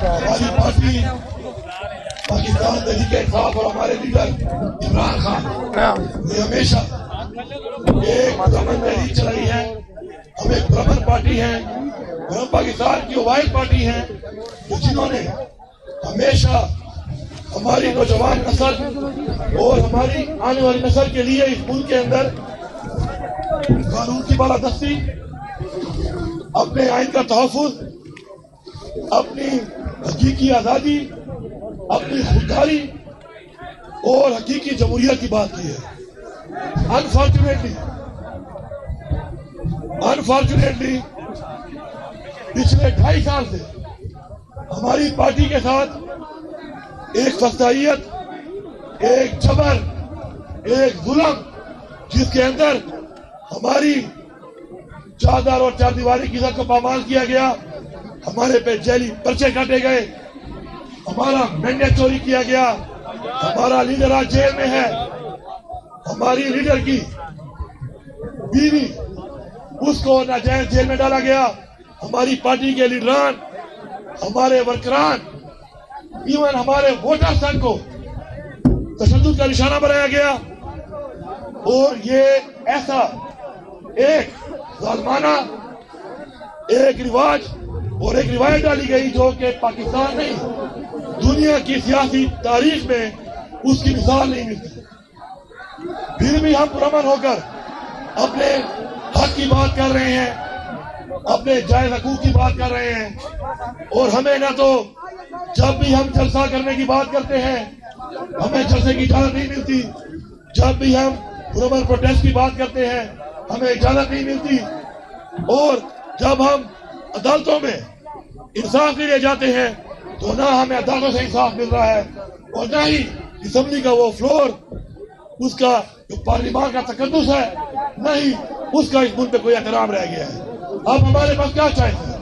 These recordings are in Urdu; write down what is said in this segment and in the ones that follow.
ہماری پارٹی پاکستان تحریک انصاف اور ہمارے لیڈر عمران خان نے ہمیشہ ایک پرامن تحریک چلائی ہے. ہم ایک پرامن پارٹی ہیں، ہم پاکستان کی واحد پارٹی ہیں جنہوں نے ہمیشہ ہماری نوجوان نسل اور ہماری آنے والی نسل کے لیے اس ملک کے اندر قانون کی بالادستی، اپنے آئین کا تحفظ، اپنی حقیقی آزادی، اپنی خودداری اور حقیقی جمہوریت کی بات کی ہے. انفارچونیٹلی پچھلے 2.5 سال سے ہماری پارٹی کے ساتھ ایک فسادیت، ایک جبر، ایک ظلم، جس کے اندر ہماری چادر اور چار دیواری کی عزت کو پامال کیا گیا، ہمارے پہ جیلی پرچے کاٹے گئے، ہمارا مینڈیٹ چوری کیا گیا، ہمارا لیڈر آج جیل میں ہے، ہماری لیڈر کی بیوی اس کو ناجائز جیل میں ڈالا گیا، ہماری پارٹی کے لیڈران، ہمارے ورکران، ایون ہمارے ووٹرز تک کو تشدد کا نشانہ بنایا گیا. اور یہ ایسا ایک ظالمانہ ایک رواج اور ایک روایت ڈالی گئی جو کہ پاکستان نہیں، دنیا کی سیاسی تاریخ میں اس کی مثال نہیں ملتی. پھر بھی ہم پرامن ہو کر اپنے حق کی بات کر رہے ہیں، اپنے جائز حقوق کی بات کر رہے ہیں. اور ہمیں نہ تو جب بھی ہم جلسہ کرنے کی بات کرتے ہیں ہمیں جلسے کی اجازت نہیں ملتی، جب بھی ہم پرامن پروٹیسٹ کی بات کرتے ہیں ہمیں اجازت نہیں ملتی، اور جب ہم عدالتوں میں انصاف کے لیے جاتے ہیں تو نہ ہمیں عدالتوں سے انصاف مل رہا ہے، اور نہ ہی اسمبلی کا وہ فلور، اس کا جو پارلیمان کا تقدس ہے، نہ ہی اس کا اس ملک پہ کوئی احترام رہ گیا ہے. اب ہمارے پاس کیا چوائس ہے؟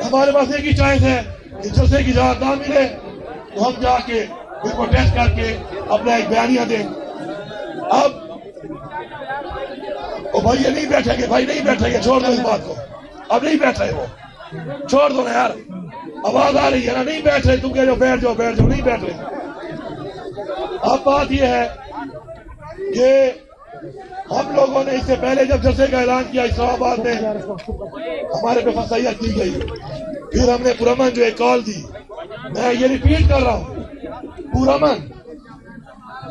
ہمارے پاس ایک ہی چوائس ہے کہ جلسے کی اجازت نہ ملے تو ہم جا کے کوئی پروٹیسٹ کر کے اپنا ایک بیانیہ دیں. اب بھائی یہ نہیں بیٹھیں گے، بھائی نہیں بیٹھیں گے، چھوڑ دو اس بات کو، اب نہیں بیٹھ رہے، وہ چھوڑ دو نا یار، آواز آ رہی ہے نا، نہیں بیٹھ رہے، تم کہہ رہے ہو بیٹھ جاؤ بیٹھ جاؤ، نہیں بیٹھ رہے. اب بات یہ ہے کہ ہم لوگوں نے اس سے پہلے جب جلسے کا اعلان کیا اسلام آباد میں ہمارے پہ فسادیت کی گئی، پھر ہم نے پرامن جو ایک کال دی، میں یہ ریپیٹ کر رہا ہوں، پرامن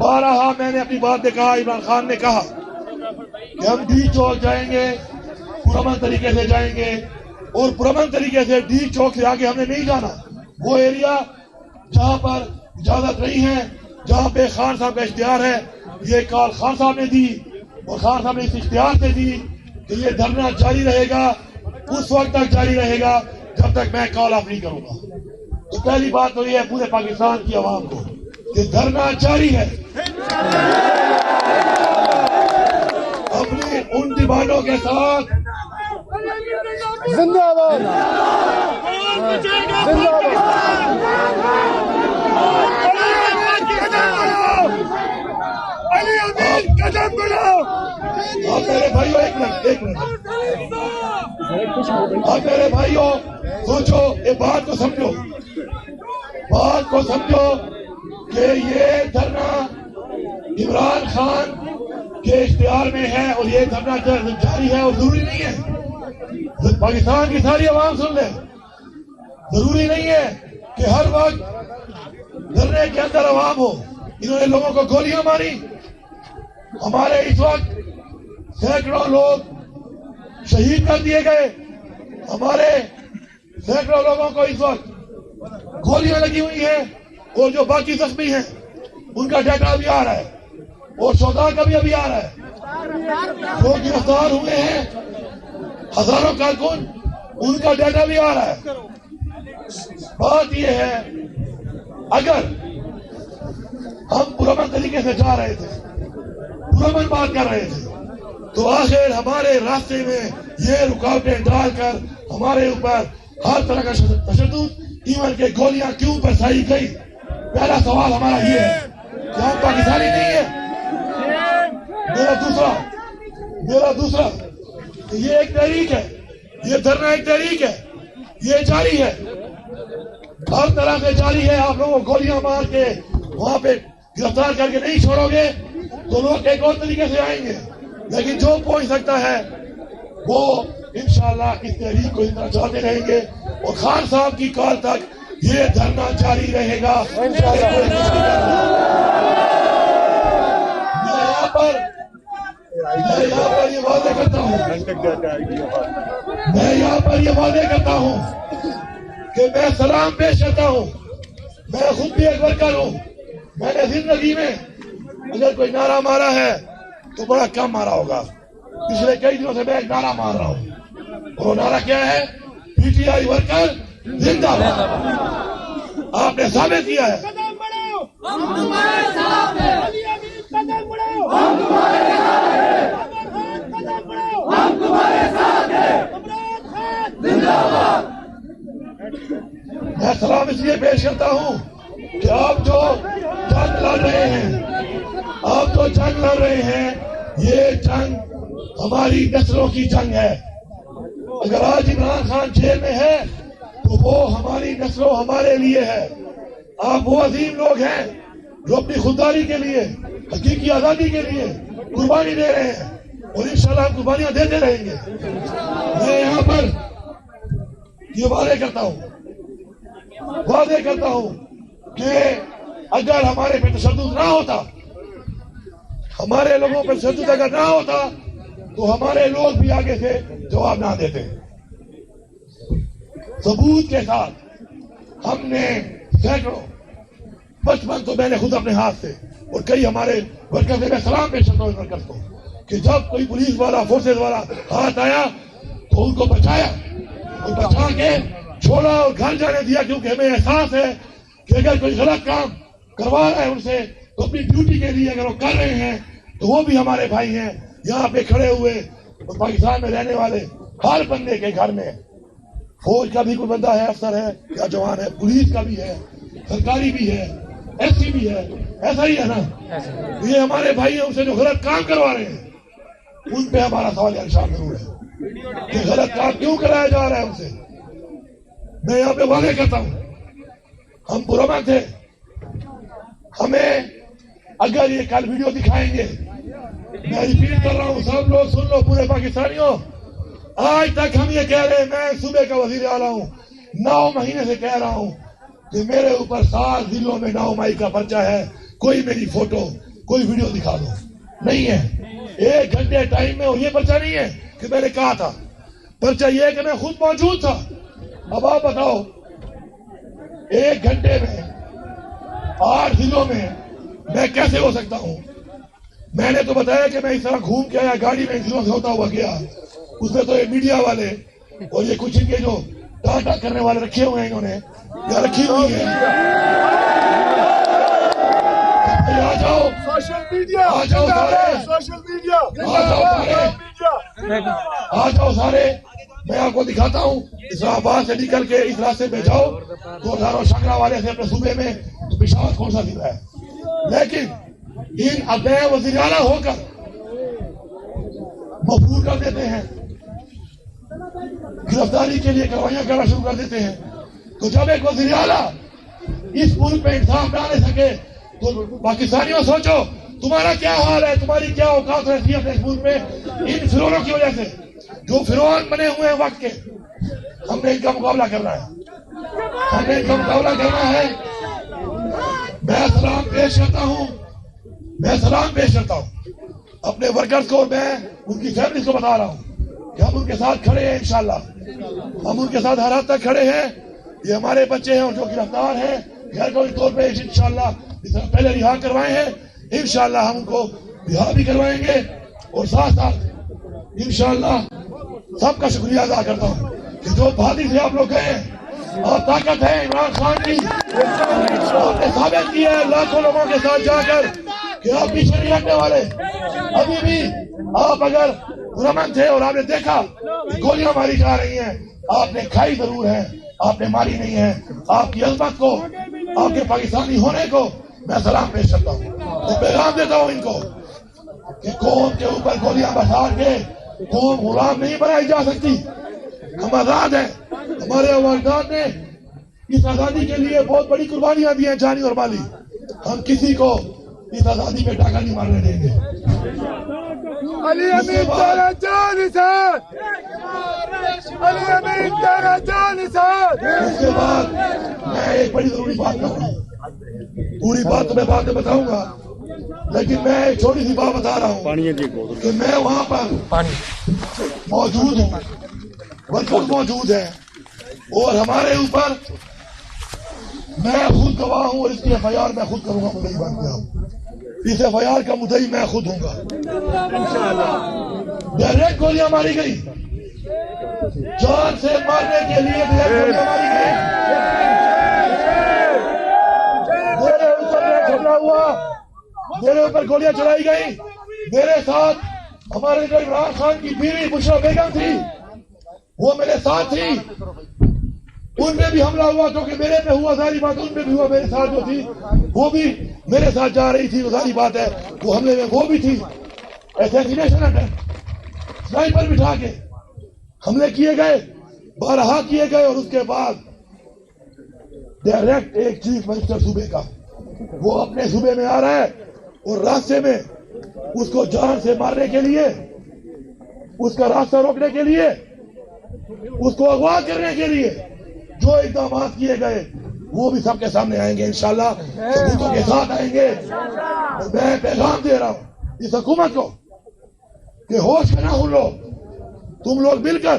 بارہا میں نے اپنی بات میں کہا، عمران خان نے کہا کہ ہم ڈی چوک جائیں گے، پرامن طریقے سے جائیں گے، اور پرامن طریقے سے ڈی چوک سے آگے ہم نے نہیں جانا. وہ ایریا جہاں پر اجازت نہیں ہے، جہاں پہ خان صاحب کا اشتہار ہے، یہ کال خان صاحب نے دی، اور خان صاحب نے اس اشتہار سے دی کہ یہ دھرنا جاری رہے گا، اس وقت تک جاری رہے گا جب تک میں کال آف نہیں کروں گا. تو پہلی بات تو یہ ہے پورے پاکستان کی عوام کو کہ دھرنا جاری ہے. اپنی ان ڈیمانڈوں کے ساتھ زندہ باد، زندہ میرے بھائیوں ایک منٹ اب میرے بھائیوں سوچو، یہ بات کو سمجھو کہ یہ دھرنا عمران خان کے اشتہار میں ہے، اور یہ دھرنا جاری ہے، اور ضروری نہیں ہے پاکستان کی ساری عوام سن لے، ضروری نہیں ہے کہ ہر وقت دھرنے کے اندر عوام ہو. انہوں نے لوگوں کو گولیاں ماری، ہمارے اس وقت سینکڑوں لوگ شہید کر دیے گئے، ہمارے سینکڑوں لوگوں کو اس وقت گولیاں لگی ہوئی ہیں، اور جو باقی زخمی ہیں ان کا ڈیٹا بھی آ رہا ہے، اور شہداء کا بھی ابھی آ رہا ہے، جو گرفتار ہوئے ہیں ہزاروں کارکن، ان کا ڈیٹا بھی آ رہا ہے. بات یہ ہے اگر ہم پرامن طریقے سے جا رہے تھے، پرامن بات کر رہے تھے، تو آخر ہمارے راستے میں یہ رکاوٹیں ڈال کر ہمارے اوپر ہر طرح کا تشدد، ایون کے گولیاں کیوں برسائی گئی؟ پہلا سوال ہمارا یہ ہے کہ ہم پاکستانی نہیں ہیں. میرا دوسرا یہ ایک تحریک ہے، یہ دھرنا ایک تحریک ہے. یہ جاری ہے، ہر طرح سے جاری ہے. آپ لوگوں کو گولیاں مار کے وہاں پہ گرفتار کر کے نہیں چھوڑو گے تو لوگ ایک اور طریقے سے آئیں گے. لیکن جو پہنچ سکتا ہے وہ انشاءاللہ اس تحریک کو اتنا چلاتے رہیں گے اور خان صاحب کی کال تک یہ دھرنا جاری رہے گا. میں یہاں پر یہ واضح کرتا ہوں کہ میں سلام پیش کرتا ہوں. میں خود بھی ایک ورکر ہوں. میں نے زندگی میں اگر کوئی نعرہ مارا ہے تو بڑا کم مارا ہوگا. پچھلے کئی دنوں سے میں ایک نعرہ مار رہا ہوں اور وہ نعرہ کیا ہے؟ پی ٹی آئی ورکر زندہ باد. آپ نے ثابت کیا ہے. میں سلام اس لیے پیش کرتا ہوں کہ آپ جو جنگ لڑ رہے ہیں یہ جنگ ہماری نسلوں کی جنگ ہے. اگر آج عمران خان جیل میں ہے تو وہ ہماری نسلوں ہمارے لیے ہے. آپ وہ عظیم لوگ ہیں جو اپنی خودداری کے لیے، حقیقی آزادی کے لیے قربانی دے رہے ہیں اور انشاءاللہ ہم قربانیاں دیتے رہیں گے. میں یہاں پر یہ واضح کرتا ہوں کہ اگر ہمارے پہ تشدد نہ ہوتا، ہمارے لوگوں پہ تشدد اگر نہ ہوتا تو ہمارے لوگ بھی آگے سے جواب نہ دیتے. ثبوت کے ساتھ ہم نے سینکڑوں، 55 تو میں نے خود اپنے ہاتھ سے اور کئی ہمارے ورکر سے میں سلام پیش کرتا ہوں اس ورکر کو کہ جب کوئی پولیس والا، فورسز والا ہاتھ آیا تو ان کو بچایا اور بچا کے چھوڑا اور گھر جانے دیا، کیونکہ ہمیں احساس ہے کہ اگر کوئی غلط کام کروا رہا ہے ان سے تو اپنی ڈیوٹی کے لیے اگر وہ کر رہے ہیں تو وہ بھی ہمارے بھائی ہیں. یہاں پہ کھڑے ہوئے اور پاکستان میں رہنے والے ہر بندے کے گھر میں فوج کا بھی کوئی بندہ ہے، افسر ہے یا جوان ہے، پولیس کا بھی ہے، سرکاری بھی ہے، ایس سی بھی ہے. ایسا ہی ہے نا؟ یہ ہمارے بھائی ہیں، ان سے جو غلط کام کروا رہے ہیں ان پہ ہمارا سوال انشاء ضرور ہے کہ غلط کام کیوں کرایا جا رہا ہے ان سے. میں یہاں پہ واضح کرتا ہوں ہم پرامن تھے. ہمیں اگر یہ کل ویڈیو دکھائیں گے، میں ریپیٹ کر رہا ہوں، سب لوگ سن لو، پورے پاکستانیوں، آج تک ہم یہ کہہ رہے ہیں، میں صوبے کا وزیر اعلیٰ ہوں، 9 مہینے سے کہہ رہا ہوں کہ میرے اوپر 7 ضلعوں میں 9 مئی کا پرچہ ہے. کوئی میری فوٹو، کوئی ویڈیو دکھا دو. نہیں ہے. 1 گھنٹے ٹائم میں، اور یہ پرچہ نہیں ہے کہ میں نے کہا تھا، پرچہ یہ ہے کہ میں خود موجود تھا. اب آپ بتاؤ 1 گھنٹے میں 8 ضلعوں میں کیسے ہو سکتا ہوں؟ میں نے تو بتایا کہ میں اس طرح گھوم کے آیا، گاڑی میں ضلعوں سے ہوتا ہوا گیا. اس میں تو یہ میڈیا والے اور یہ کچھ ان کے جو ٹاٹا کرنے والے رکھے ہوئے ہیں، انہوں نے یا رکھی ہوئی ہے. آ جاؤ سوشل میڈیا، آ جاؤ سارے، سوشل میڈیا، آ جاؤ سارے. میں آپ کو دکھاتا ہوں اسلام آباد سے نکل کے اس راستے پہ جاؤ تو ہزاروں شنگرا والے سے اپنے صوبے میں تو پشاور کون سا ضلع ہے. لیکن ان اب وزیر اعلیٰ ہو کر مفرور کر دیتے ہیں، گرفتاری کے لیے کاروائیاں کرنا شروع کر دیتے ہیں. تو جب ایک وزیر اعلیٰ اس ملک پہ انصاف نہ لے سکے تو پاکستانیوں سوچو تمہارا کیا حال ہے، تمہاری کیا اوقات رہتی ہے اس ملک میں. ان فرعونوں کی وجہ سے جو فرعون بنے ہوئے ہیں وقت کے، ہم نے ان کا مقابلہ کرنا ہے. میں سلام پیش کرتا ہوں اپنے ورکرز کو. میں ان کی فیملیز کو بتا رہا ہوں کہ ہم ان کے ساتھ کھڑے ہیں. انشاءاللہ ہم ان کے ساتھ ہر حد تک کھڑے ہیں. یہ ہمارے بچے ہیں اور جو گرفتار ہیں غیر قانونی طور پہ انشاءاللہ جس طرح پہلے رہا کروائے ہیں، انشاءاللہ ہم ان کو رہا بھی کروائیں گے. اور ساتھ ساتھ انشاءاللہ سب کا شکریہ ادا کرتا ہوں کہ جو بہادری سے آپ لوگ گئے ہیں اور طاقت ہے عمران خان کی، آپ نے ثابت کیا ہے لاکھوں لوگوں کے ساتھ جا کر کہ آپ پیچھے نہیں ہٹنے والے. ابھی بھی آپ اگر پرامن تھے اور آپ نے دیکھا کہ گولیاں ماری جا رہی ہیں، آپ نے کھائی ضرور ہے، آپ نے ماری نہیں ہے. آپ کی عظمت کو، آپ کے پاکستانی ہونے کو میں سلام پیش کرتا ہوں اور پیغام دیتا ہوں ان کو کہ قوم کے اوپر گولیاں برسا کے قوم غلام نہیں بنائی جا سکتی. ہم آزاد ہیں. ہمارے والدین نے اس آزادی کے لیے بہت بڑی قربانیاں دی ہیں، جانی اور مالی. ہم کسی کو اس آزادی میں ڈاکہ نہیں مارنے دیں گے. علی امین تیرا جان نثار، علی امین تیرا جان نثار. اس کے بعد میں ایک بڑی ضروری بات کروں گا. پوری بات تو میں بعد میں بتاؤں گا، لیکن میں ایک چھوٹی سی بات بتا رہا ہوں کہ میں وہاں پر موجود ہوں، ورکر موجود ہیں، اور ہمارے اوپر میں خود گواہ ہوں، اور اس کی ایف آئی آر میں خود کروں گا. مدعی بن گیا ہوں. اس ایف آئی آر کا مدعی میں خود ہوں گا. ڈائریکٹ گولیاں ماری گئی، جان سے مارنے کے لیے ڈائریکٹ گولیاں ماری گئی. میرے اوپر حملہ ہوا، میرے اوپر گولیاں چلائی گئی. میرے ساتھ ہمارے عمران خان کی بیوی بشرا بیگم تھی، وہ میرے ساتھ تھی. ان میں بھی حملہ ہوا، جو کہ میرے پہ ہوا، ظاہری بات ان میں بھی ہوا. میرے ساتھ جو تھی وہ بھی میرے ساتھ جا رہی تھی، ظاہری بات ہے وہ حملے میں وہ بھی تھی. اسیسینیشن اٹیمپٹ، سنائپر بٹھا کے حملے کیے گئے، بارہا کیے گئے. اور اس کے بعد ڈائریکٹ ایک چیف منسٹر صوبے کا، وہ اپنے صوبے میں آ رہا ہے، اور راستے میں اس کو جان سے مارنے کے لیے، اس کا راستہ روکنے کے لیے، اس کو اغوا کرنے کے لیے جو اقدامات کیے گئے وہ بھی سب کے سامنے آئیں گے انشاءاللہ، ثبوتوں کے ساتھ آئیں گے. اور میں پیغام دے رہا ہوں اس حکومت کو کہ ہوش میں نہ بھولو. تم لوگ مل کر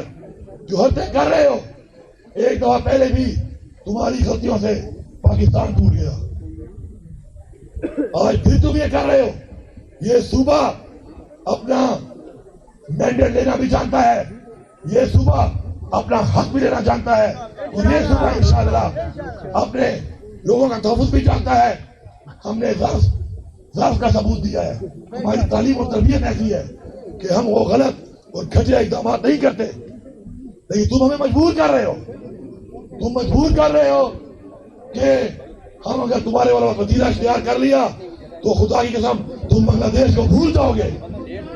جو حرکتیں کر رہے ہو، ایک دفعہ پہلے بھی تمہاری غلطیوں سے پاکستان ٹوٹ گیا، آج پھر تم یہ کر رہے ہو. یہ صوبہ اپنا مینڈیٹ لینا بھی جانتا ہے، یہ صوبہ اپنا حق بھی لینا جانتا ہے، اور یہ صوبہ انشاءاللہ اپنے لوگوں کا تحفظ بھی جانتا ہے. ہم نے ضعف کا ثبوت دیا ہے. ہماری تعلیم اور تربیت ایسی ہے کہ ہم وہ غلط اور گھٹیا اقدامات نہیں کرتے. لیکن تم ہمیں مجبور کر رہے ہو، تم مجبور کر رہے ہو کہ ہم اگر تمہارے والا وزیرہ اختیار کر لیا تو خدا کی قسم تم بنگلہ دیش کو بھول جاؤ گے.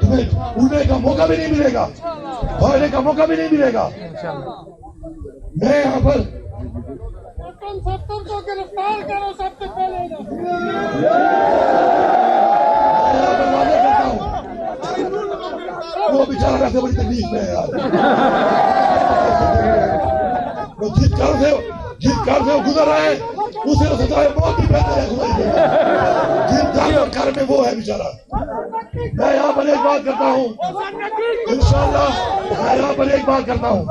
تمہیں اڑنے کا موقع بھی نہیں ملے گا، بھاگنے کا موقع بھی نہیں ملے گا. میں یہاں پر کو گرفتار کرو سب سے پہلے. واضح کرتا ہوں، وہ بیچارہ ویسے بڑی تکلیف میں ہے یار. وہ جس کار سے وہ گزر رہا ہے اسے سزائے موت بھی بہتر ہے. جن جانور کار میں وہ ہے بیچارہ. میں یہاں پر ایک بات کرتا ہوں انشاءاللہ، میں یہاں پر ایک بات کرتا ہوں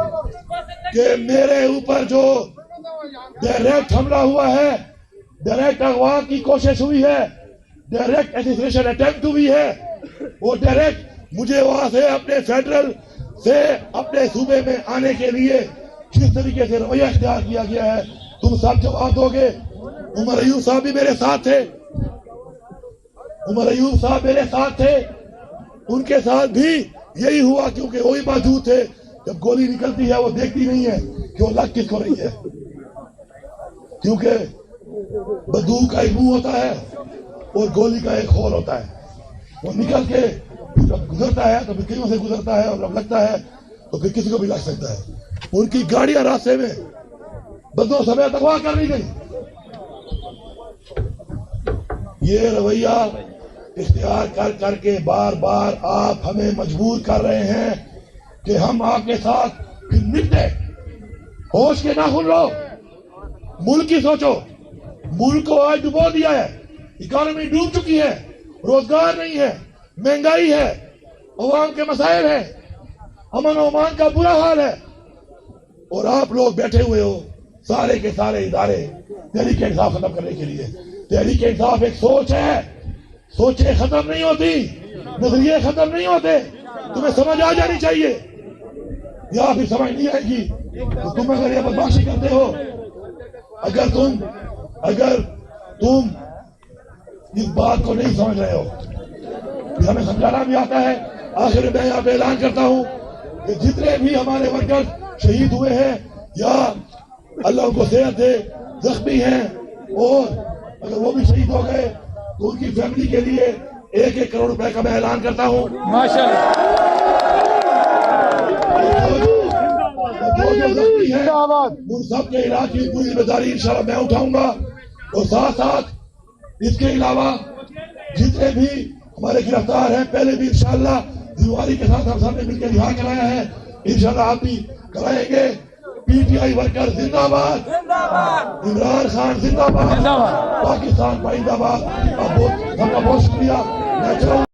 کہ میرے اوپر جو ڈائریکٹ حملہ ہوا ہے، ڈائریکٹ اغوا کی کوشش ہوئی ہے، ڈائریکٹ اسیسینیشن اٹیمپٹ ہوئی ہے، وہ ڈائریکٹ مجھے وہاں سے اپنے فیڈرل سے اپنے صوبے میں آنے کے لیے جس طریقے سے رویہ اختیار کیا گیا ہے تم سب جواب دو گے. عمر ایوب صاحب بھی میرے ساتھ تھے، عمر ایوب صاحب میرے ساتھ تھے، ان کے ساتھ بھی یہی ہوا کیونکہ وہی موجود تھے. جب گولی نکلتی ہے وہ دیکھتی نہیں ہے کہ وہ لگ کس کو رہی ہے، کیونکہ بندوق کا ایک منہ ہوتا ہے اور گولی کا ایک خول ہوتا ہے. وہ نکل کے جب گزرتا ہے تو پھر کہیں سے گزرتا ہے، اور جب لگتا ہے تو پھر کسی کو بھی لگ سکتا ہے. ان کی گاڑیاں راستے میں بندوں سمیت اغوا کر لی گئی. یہ رویہ اختیار کر کر کے بار بار آپ ہمیں مجبور کر رہے ہیں کہ ہم آپ کے ساتھ پھر نپٹے. ہوش کے ناخن لو، ملک کی سوچو. ملک کو آج ڈبو دیا ہے، اکانومی ڈوب چکی ہے، روزگار نہیں ہے، مہنگائی ہے، عوام کے مسائل ہیں، امن و امان کا برا حال ہے، اور آپ لوگ بیٹھے ہوئے ہو سارے کے سارے ادارے تحریک انصاف ختم کرنے کے لیے. تحریک انصاف ایک سوچ ہے، سوچیں ختم نہیں ہوتی، نظریے ختم نہیں ہوتے. تمہیں سمجھ آ جانی چاہیے، یا پھر سمجھ نہیں آئے گی تو تم اگر یہ بدماشی کرتے ہو، اگر تم اس بات کو نہیں سمجھ رہے ہو، ہمیں سمجھانا بھی آتا ہے. آخر میں یہاں پہ اعلان کرتا ہوں کہ جتنے بھی ہمارے ورکر شہید ہوئے ہیں یا اللہ ان کو صحت دے زخمی ہیں، اور اگر وہ بھی شہید ہو گئے تو ان کی فیملی کے لیے 1-1 کروڑ روپے کا میں اعلان کرتا ہوں. ماشاءاللہ. اور جو زخمی ہیں ان سب کے علاج کی پوری ذمہ داری انشاءاللہ میں اٹھاؤں گا. اور ساتھ ساتھ اس کے علاوہ جتنے بھی ہمارے گرفتار ہیں پہلے بھی انشاءاللہ ذمہ کے ساتھ ہم سب نے مل کے رہا کرایا ہے, انشاءاللہ آپ بھی کرائیں گے. پی ٹی آئی ورکر زندہ باد, عمران خان زندہ باد, پاکستان پائندہ باد. آپ سب کا بہت شکریہ. میں چاہوں